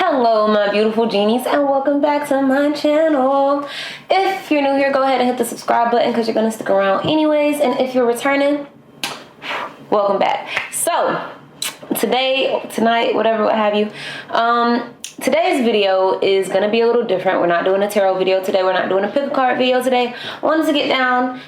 Hello my beautiful genies and welcome back to my channel. If you're new here, go ahead and hit the subscribe button because you're going to stick around anyways, and if you're returning, welcome back. So tonight, whatever, what have you, today's video is going to be a little different. We're not doing a tarot video today. We're not doing a pick a card video today. I wanted to get down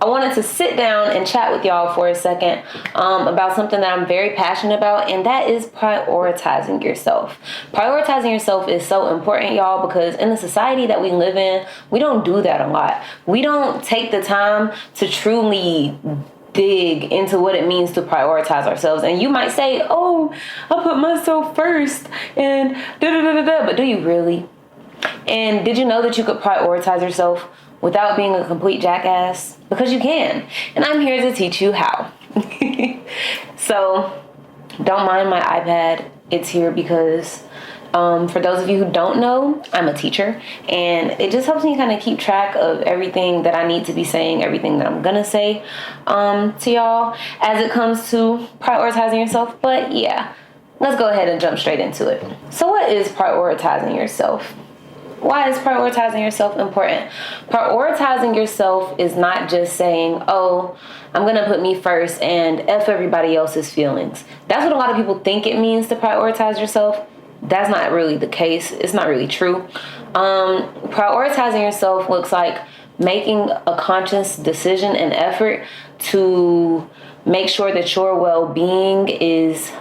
I wanted to sit down and chat with y'all for a second about something that I'm very passionate about, and that is prioritizing yourself. Prioritizing yourself is so important, y'all, because in the society that we live in, we don't do that a lot. We don't take the time to truly dig into what it means to prioritize ourselves. And you might say, oh, I put myself first and da-da-da-da-da, but do you really? And did you know that you could prioritize yourself without being a complete jackass? Because you can. And I'm here to teach you how. So don't mind my iPad. It's here because for those of you who don't know, I'm a teacher. And it just helps me kind of keep track of everything that I need to be saying, everything that I'm going to say to y'all as it comes to prioritizing yourself. But yeah, let's go ahead and jump straight into it. So what is prioritizing yourself? Why is prioritizing yourself important? Prioritizing yourself is not just saying, oh, I'm going to put me first and F everybody else's feelings. That's what a lot of people think it means to prioritize yourself. That's not really the case. It's not really true. Prioritizing yourself looks like making a conscious decision and effort to make sure that your well-being is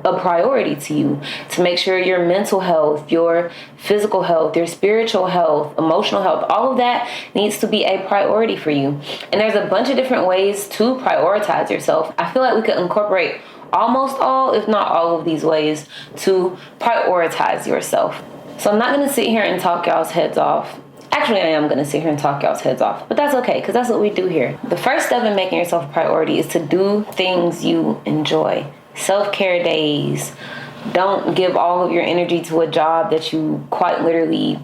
a priority to you, to make sure your mental health, your physical health, your spiritual health, emotional health, all of that needs to be a priority for you. And there's a bunch of different ways to prioritize yourself. I feel like we could incorporate almost all, if not all of these ways to prioritize yourself. So I'm not going to sit here and talk y'all's heads off. Actually, I am going to sit here and talk y'all's heads off, but that's okay because that's what we do here. The first step in making yourself a priority is to do things you enjoy. Self-care days. Don't give all of your energy to a job that you quite literally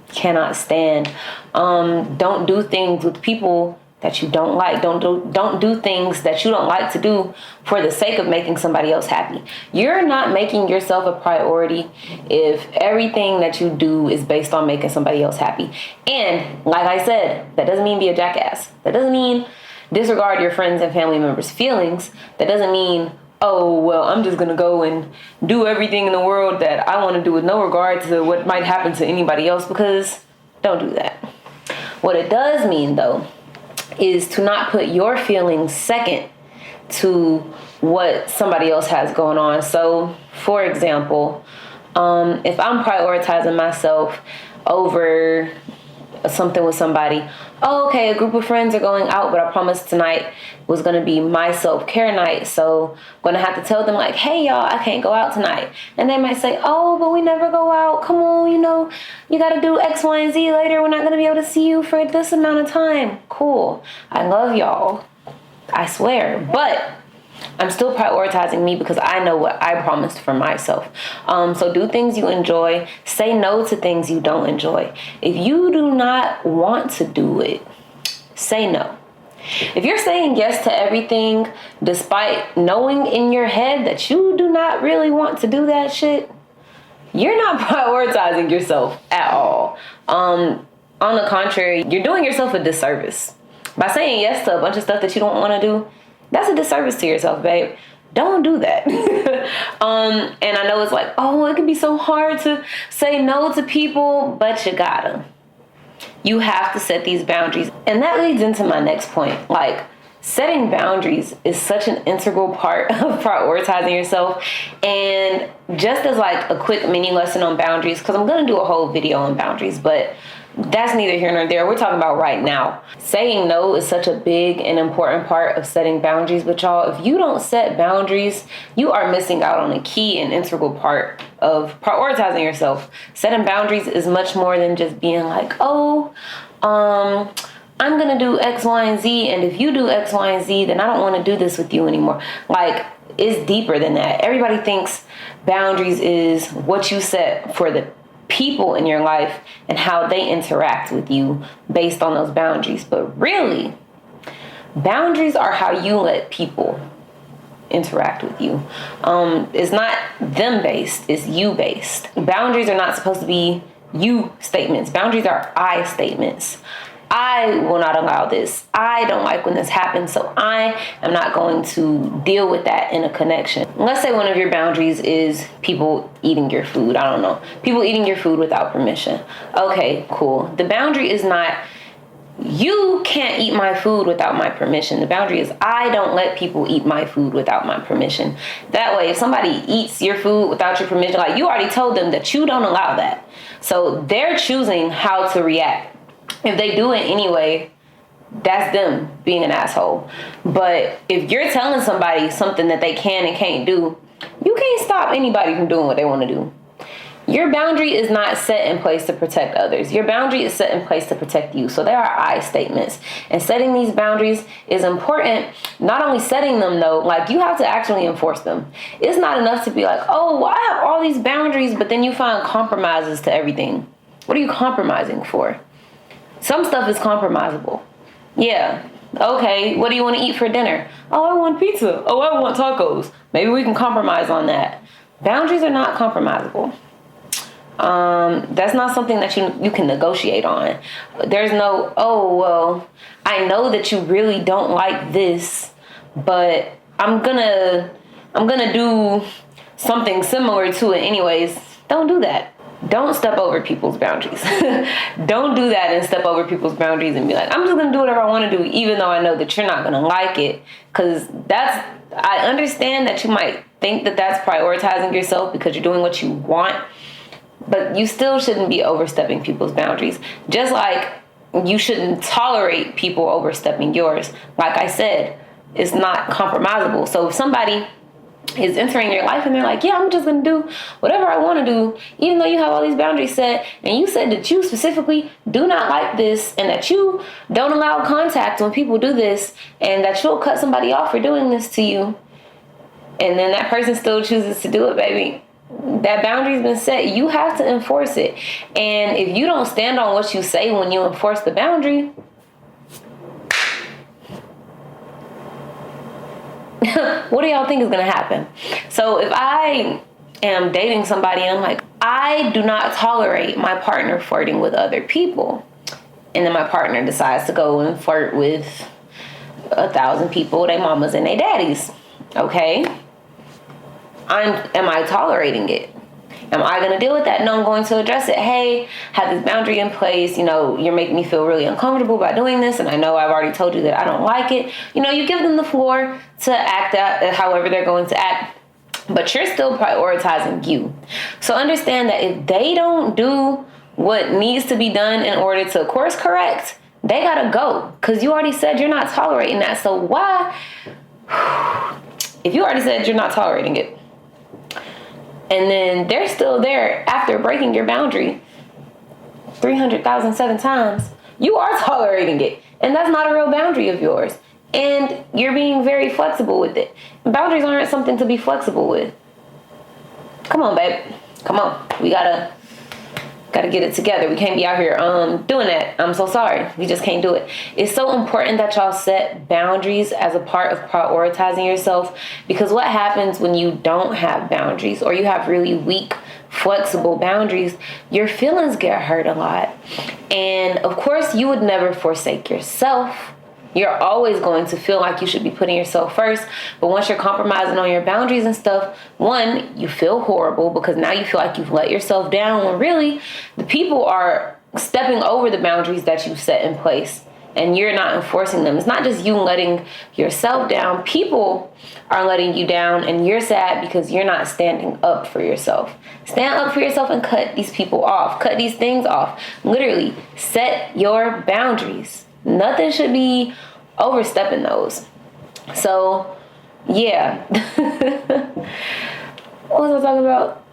cannot stand. Don't do things with people that you don't like. Don't do things that you don't like to do for the sake of making somebody else happy. You're not making yourself a priority if everything that you do is based on making somebody else happy. And like I said, that doesn't mean be a jackass. That doesn't mean disregard your friends and family members' feelings. That doesn't mean, oh, well, I'm just going to go and do everything in the world that I want to do with no regard to what might happen to anybody else, because don't do that. What it does mean, though, is to not put your feelings second to what somebody else has going on. So, for example, if I'm prioritizing myself over something with somebody, oh, okay, a group of friends are going out, but I promised tonight was going to be my self-care night, so I'm going to have to tell them, like, hey, y'all, I can't go out tonight. And they might say, oh, but we never go out. Come on, you got to do X, Y, and Z later. We're not going to be able to see you for this amount of time. Cool. I love y'all. I swear. But I'm still prioritizing me because I know what I promised for myself. So do things you enjoy. Say no to things you don't enjoy. If you do not want to do it, say no. If you're saying yes to everything despite knowing in your head that you do not really want to do that shit, you're not prioritizing yourself at all. On the contrary, you're doing yourself a disservice. By saying yes to a bunch of stuff that you don't want to do, that's a disservice to yourself, babe. Don't do that. And I know it's like, oh, it can be so hard to say no to people, but you gotta. You have to set these boundaries. And that leads into my next point. Like, setting boundaries is such an integral part of prioritizing yourself. And just as like a quick mini lesson on boundaries, because I'm going to do a whole video on boundaries, but that's neither here nor there. We're talking about right now. Saying no is such a big and important part of setting boundaries. But y'all, if you don't set boundaries, you are missing out on a key and integral part of prioritizing yourself. Setting boundaries is much more than just being like, oh, I'm going to do X, Y, and Z. And if you do X, Y, and Z, then I don't want to do this with you anymore. Like, it's deeper than that. Everybody thinks boundaries is what you set for the people in your life and how they interact with you based on those boundaries. But really, boundaries are how you let people interact with you. It's not them based, it's you based. Boundaries are not supposed to be you statements. Boundaries are I statements. I will not allow this. I don't like when this happens, so I am not going to deal with that in a connection. Let's say one of your boundaries is people eating your food. I don't know. People eating your food without permission. Okay, cool. The boundary is not, you can't eat my food without my permission. The boundary is, I don't let people eat my food without my permission. That way, if somebody eats your food without your permission, like, you already told them that you don't allow that. So they're choosing how to react. If they do it anyway, that's them being an asshole. But if you're telling somebody something that they can and can't do, you can't stop anybody from doing what they want to do. Your boundary is not set in place to protect others. Your boundary is set in place to protect you. So there are I statements. And setting these boundaries is important. Not only setting them, though, like, you have to actually enforce them. It's not enough to be like, oh, I have all these boundaries, but then you find compromises to everything. What are you compromising for? Some stuff is compromisable. Yeah. Okay, what do you want to eat for dinner? Oh, I want pizza. Oh, I want tacos. Maybe we can compromise on that. Boundaries are not compromisable. That's not something that you can negotiate on. There's no, oh, well, I know that you really don't like this, but I'm gonna do something similar to it anyways. Don't do that. Don't step over people's boundaries. Don't do that and step over people's boundaries and be like, I'm just going to do whatever I want to do, even though I know that you're not going to like it. Because I understand that you might think that that's prioritizing yourself because you're doing what you want, but you still shouldn't be overstepping people's boundaries. Just like you shouldn't tolerate people overstepping yours. Like I said, it's not compromisable. So if somebody is entering your life and they're like, yeah, I'm just going to do whatever I want to do, even though you have all these boundaries set, and you said that you specifically do not like this, and that you don't allow contact when people do this, and that you'll cut somebody off for doing this to you, and then that person still chooses to do it, baby, that boundary's been set. You have to enforce it. And if you don't stand on what you say when you enforce the boundary, what do y'all think is going to happen? So if I am dating somebody and I'm like, I do not tolerate my partner flirting with other people, and then my partner decides to go and flirt with 1,000 people, they mamas and they daddies, okay? Am I tolerating it? Am I going to deal with that? No, I'm going to address it. Hey, have this boundary in place. You know, you're making me feel really uncomfortable by doing this, and I know I've already told you that I don't like it. You know, you give them the floor to act out however they're going to act, but you're still prioritizing you. So understand that if they don't do what needs to be done in order to course correct, they got to go, because you already said you're not tolerating that. So why, if you already said you're not tolerating it, and then they're still there after breaking your boundary 300,007 times, you are tolerating it. And that's not a real boundary of yours. And you're being very flexible with it. Boundaries aren't something to be flexible with. Come on, babe. Come on. We gotta get it together. We can't be out here doing that. I'm so sorry. We just can't do it. It's so important that y'all set boundaries as a part of prioritizing yourself, because what happens when you don't have boundaries, or you have really weak, flexible boundaries, your feelings get hurt a lot. And of course, you would never forsake yourself. You're always going to feel like you should be putting yourself first. But once you're compromising on your boundaries and stuff, one, you feel horrible because now you feel like you've let yourself down, when really the people are stepping over the boundaries that you've set in place and you're not enforcing them. It's not just you letting yourself down. People are letting you down, and you're sad because you're not standing up for yourself. Stand up for yourself and cut these people off. Cut these things off. Literally, set your boundaries. Nothing should be overstepping those. So, yeah. What was I talking about?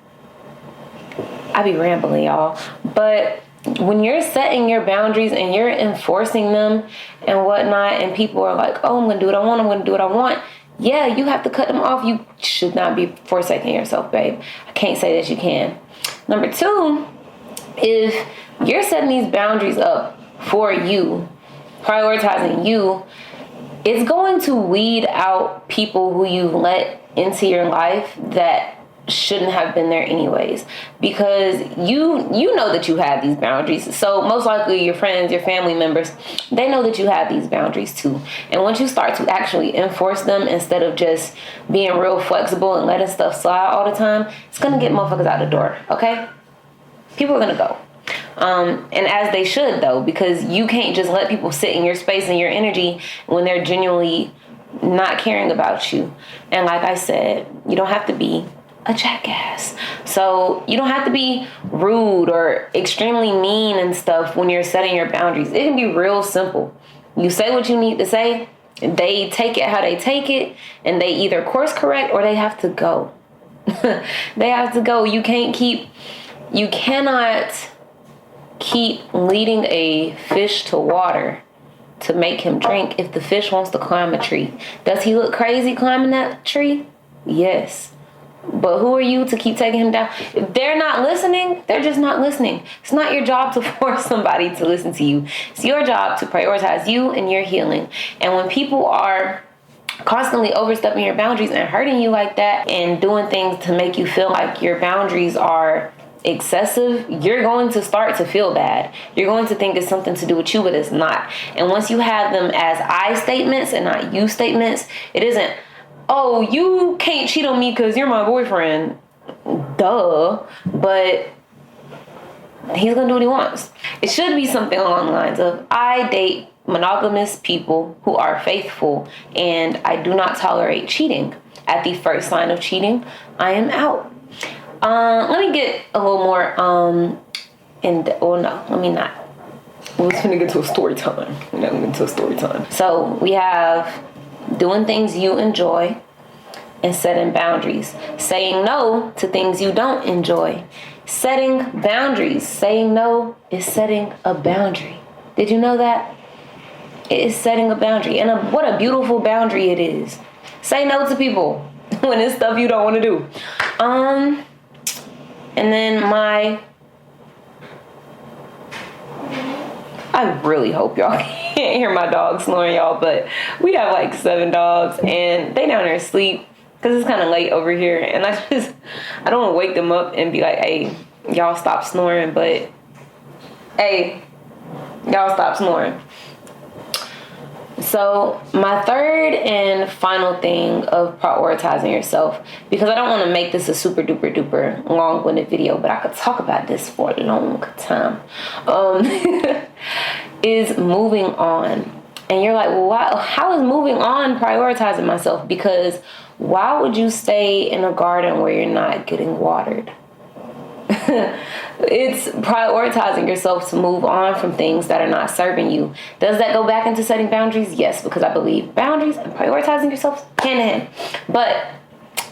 I be rambling, y'all. But when you're setting your boundaries and you're enforcing them and whatnot, and people are like, oh, I'm going to do what I want, I'm going to do what I want. Yeah, you have to cut them off. You should not be forsaking yourself, babe. I can't say that you can. Number two, if you're setting these boundaries up for you, prioritizing you, it's going to weed out people who you let into your life that shouldn't have been there anyways, because you know that you have these boundaries. So most likely your friends, your family members, they know that you have these boundaries too. And once you start to actually enforce them instead of just being real flexible and letting stuff slide all the time, it's gonna get motherfuckers out the door. Okay, people are gonna go. And as they should, though, because you can't just let people sit in your space and your energy when they're genuinely not caring about you. And like I said, you don't have to be a jackass. So you don't have to be rude or extremely mean and stuff when you're setting your boundaries. It can be real simple. You say what you need to say. They take it how they take it, and they either course correct or they have to go. They have to go. You cannot keep leading a fish to water to make him drink if the fish wants to climb a tree. Does he look crazy climbing that tree? Yes. But who are you to keep taking him down? If they're not listening, they're just not listening. It's not your job to force somebody to listen to you. It's your job to prioritize you and your healing. And when people are constantly overstepping your boundaries and hurting you like that and doing things to make you feel like your boundaries are excessive, you're going to start to feel bad. You're going to think it's something to do with you, but it's not. And once you have them as I statements and not you statements, it isn't, oh, you can't cheat on me because you're my boyfriend. Duh. But he's going to do what he wants. It should be something along the lines of, I date monogamous people who are faithful, and I do not tolerate cheating. At the first sign of cheating, I am out. Let me get a little more, no, let me not. We're just going to get to a story time. We're not going to get to a story time. So we have doing things you enjoy and setting boundaries. Saying no to things you don't enjoy. Setting boundaries. Saying no is setting a boundary. Did you know that? It is setting a boundary. And what a beautiful boundary it is. Say no to people when it's stuff you don't want to do. And then I really hope y'all can't hear my dog snoring, y'all, but we have like 7 dogs and they down there asleep because it's kind of late over here. And I don't want to wake them up and be like, hey, y'all stop snoring, but hey, y'all stop snoring. So my third and final thing of prioritizing yourself, because I don't want to make this a super duper duper long-winded video, but I could talk about this for a long time, is moving on. And you're like, well, how is moving on prioritizing myself? Because why would you stay in a garden where you're not getting watered? It's prioritizing yourself to move on from things that are not serving you. Does that go back into setting boundaries? Yes, because I believe boundaries and prioritizing yourself hand in hand. But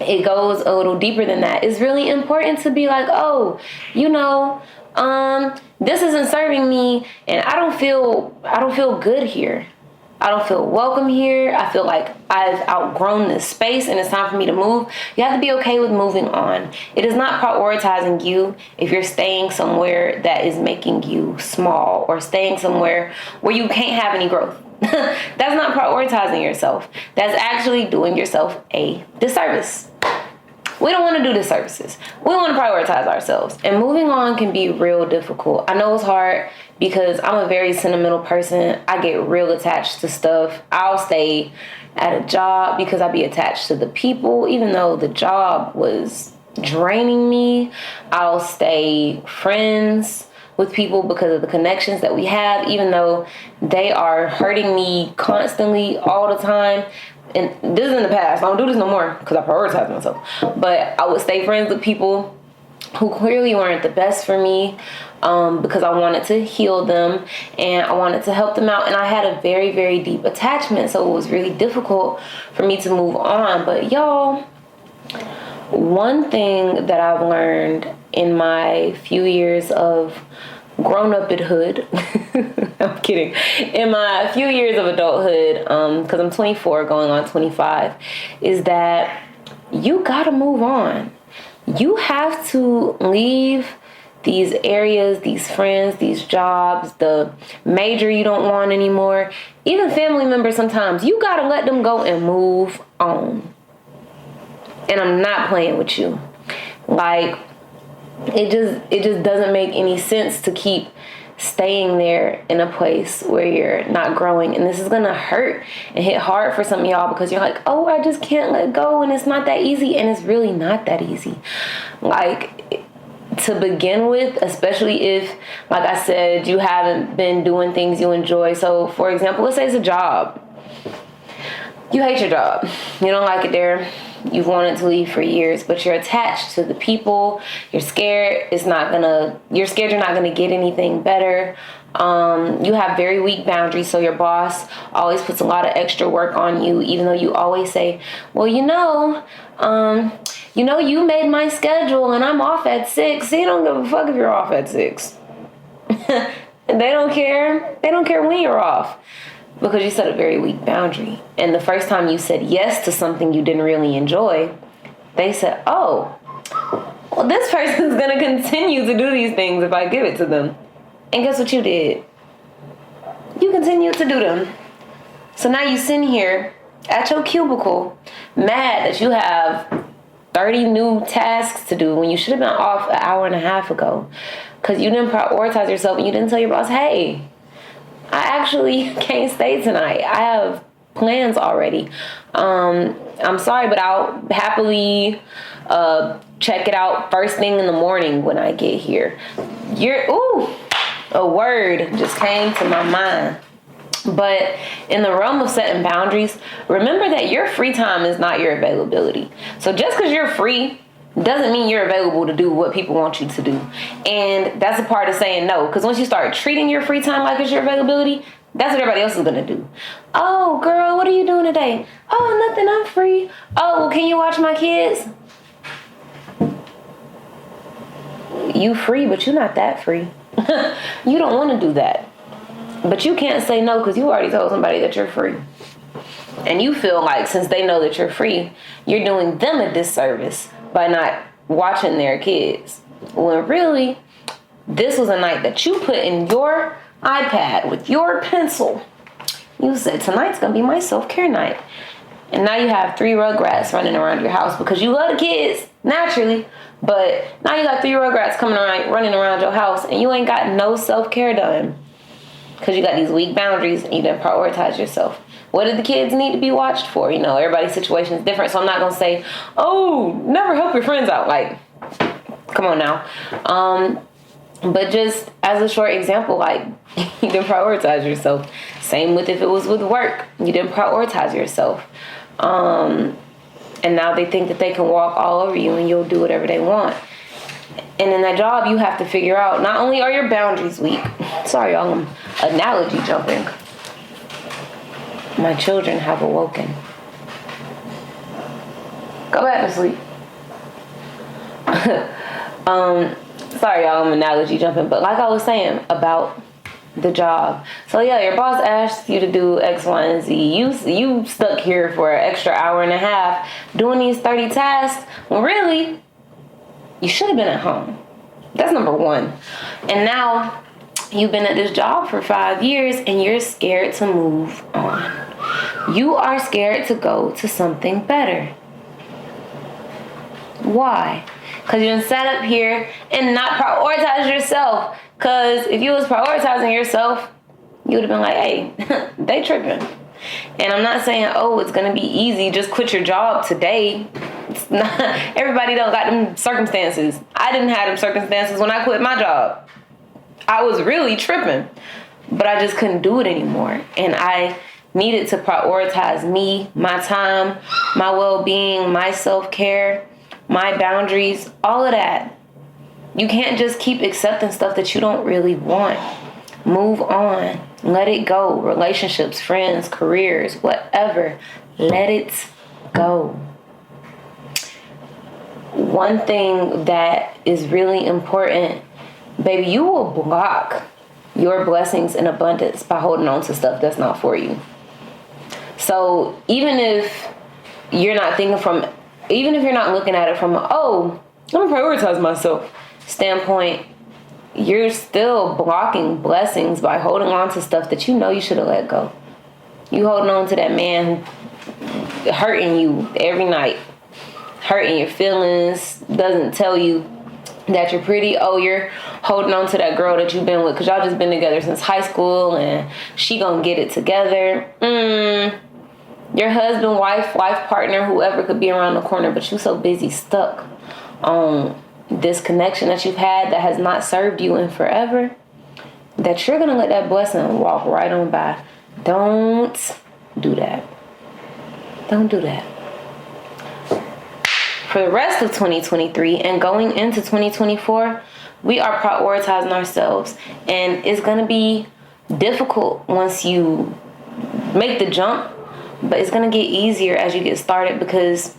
it goes a little deeper than that. It's really important to be like, oh, this isn't serving me and I don't feel good here. I don't feel welcome here. I feel like I've outgrown this space and it's time for me to move. You have to be okay with moving on. It is not prioritizing you if you're staying somewhere that is making you small or staying somewhere where you can't have any growth. That's not prioritizing yourself. That's actually doing yourself a disservice. We don't want to do disservices. We want to prioritize ourselves. And moving on can be real difficult. I know it's hard because I'm a very sentimental person. I get real attached to stuff. I'll stay at a job because I be attached to the people, even though the job was draining me. I'll stay friends with people because of the connections that we have, even though they are hurting me constantly all the time. And this is in the past. I don't do this no more because I prioritize myself. But I would stay friends with people who clearly weren't the best for me because I wanted to heal them and I wanted to help them out. And I had a very, very deep attachment. So it was really difficult for me to move on. But y'all, one thing that I've learned in my few years of grown-up-hood, I'm kidding, in my few years of adulthood, because I'm 24 going on 25, is that you gotta move on. You have to leave these areas, these friends, these jobs, the major you don't want anymore, even family members sometimes, you gotta let them go and move on. And I'm not playing with you. Like, it just doesn't make any sense to keep staying there in a place where you're not growing. And this is gonna hurt and hit hard for some of y'all because you're like, oh, I just can't let go, and it's not that easy. And it's really not that easy. Like, to begin with, especially if, like I said, you haven't been doing things you enjoy. So for example, let's say it's a job. You hate your job. You don't like it there. You've wanted to leave for years, but you're attached to the people. You're scared you're not gonna get anything better. You have very weak boundaries, so your boss always puts a lot of extra work on you, even though you always say, well, you made my schedule and I'm off at 6. They don't give a fuck if you're off at 6. They don't care. They don't care when you're off. Because you set a very weak boundary. And the first time you said yes to something you didn't really enjoy, they said, oh, well, this person's going to continue to do these things if I give it to them. And guess what you did? You continued to do them. So now you sitting here at your cubicle, mad that you have 30 new tasks to do when you should have been off an hour and a half ago. Because you didn't prioritize yourself and you didn't tell your boss, hey, I actually can't stay tonight. I have plans already. I'm sorry, but I'll happily check it out first thing in the morning when I get here. A word just came to my mind. But in the realm of setting boundaries, remember that your free time is not your availability. So just because you're free doesn't mean you're available to do what people want you to do. And that's a part of saying no. Because once you start treating your free time like it's your availability, that's what everybody else is going to do. Oh, girl, what are you doing today? Oh, nothing, I'm free. Oh, well, can you watch my kids? You free, but you're not that free. You don't want to do that. But you can't say no because you already told somebody that you're free. And you feel like since they know that you're free, you're doing them a disservice by not watching their kids. When really, this was a night that you put in your iPad with your pencil. You said, tonight's going to be my self-care night. And now you have 3 rugrats running around your house because you love the kids, naturally. But now you got 3 rugrats running around your house and you ain't got no self-care done. Because you got these weak boundaries and you didn't prioritize yourself. What do the kids need to be watched for? You know, everybody's situation is different. So I'm not going to say, oh, never help your friends out. Like, come on now. But just as a short example, like, you didn't prioritize yourself. Same with if it was with work. You didn't prioritize yourself. And now they think that they can walk all over you and you'll do whatever they want. And in that job, you have to figure out, not only are your boundaries weak. Sorry, y'all, I'm analogy jumping. My children have awoken. Go back to sleep. Sorry, y'all, I'm analogy jumping. But like I was saying about the job. So yeah, your boss asked you to do X, Y, and Z. You stuck here for an extra hour and a half doing these 30 tasks. When really, you should have been at home. That's number one. And now you've been at this job for 5 years and you're scared to move on. You are scared to go to something better. Why? Because you done sat up here and not prioritize yourself. Because if you was prioritizing yourself, you would have been like, hey, they tripping. And I'm not saying, oh, it's going to be easy. Just quit your job today. It's not, everybody don't got them circumstances. I didn't have them circumstances when I quit my job. I was really tripping. But I just couldn't do it anymore. And I needed to prioritize me, my time, my well-being, my self-care, my boundaries, all of that. You can't just keep accepting stuff that you don't really want. Move on. Let it go. Relationships, friends, careers, whatever. Let it go. One thing that is really important, baby, you will block your blessings and abundance by holding on to stuff that's not for you. So even if you're not looking at it from, oh, I'm gonna prioritize myself standpoint, you're still blocking blessings by holding on to stuff that you know you should have let go. You holding on to that man hurting you every night, hurting your feelings, doesn't tell you that you're pretty. Oh, you're holding on to that girl that you've been with because y'all just been together since high school and she gonna get it together. Your husband, wife partner, whoever could be around the corner, but you so busy stuck on this connection that you've had that has not served you in forever that you're gonna let that blessing walk right on by. Don't do that. Don't do that. For the rest of 2023 and going into 2024, we are prioritizing ourselves. And it's going to be difficult once you make the jump, but it's going to get easier as you get started, because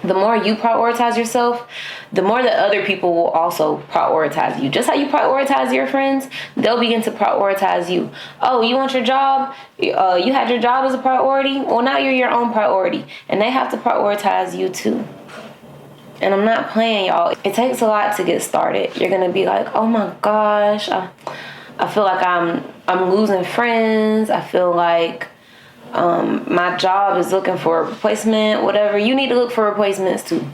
the more you prioritize yourself, the more that other people will also prioritize you. Just how you prioritize your friends, they'll begin to prioritize you. Oh, you want your job? You had your job as a priority? Well, now you're your own priority, and they have to prioritize you too. And I'm not playing, y'all. It takes a lot to get started. You're gonna be like, oh my gosh, I feel like I'm losing friends. I feel like my job is looking for a replacement, whatever. You need to look for replacements too.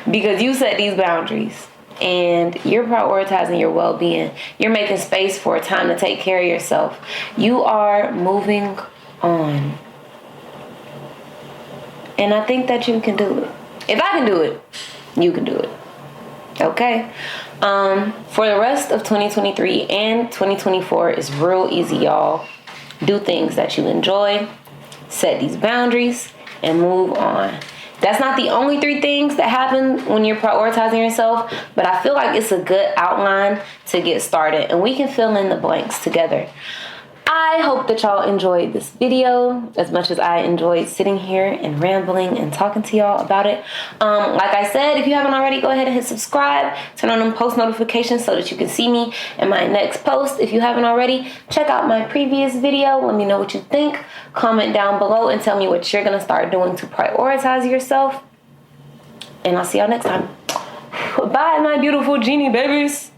Because you set these boundaries and you're prioritizing your well-being. You're making space for a time to take care of yourself. You are moving on. And I think that you can do it. If I can do it, you can do it. Okay? For the rest of 2023 and 2024 is real easy, y'all. Do things that you enjoy, set these boundaries, and move on. That's not the only 3 things that happen when you're prioritizing yourself, but I feel like it's a good outline to get started, and we can fill in the blanks together. I hope that y'all enjoyed this video as much as I enjoyed sitting here and rambling and talking to y'all about it. Like I said, if you haven't already, go ahead and hit subscribe. Turn on them post notifications so that you can see me in my next post. If you haven't already, check out my previous video. Let me know what you think. Comment down below and tell me what you're going to start doing to prioritize yourself. And I'll see y'all next time. Bye, my beautiful genie babies.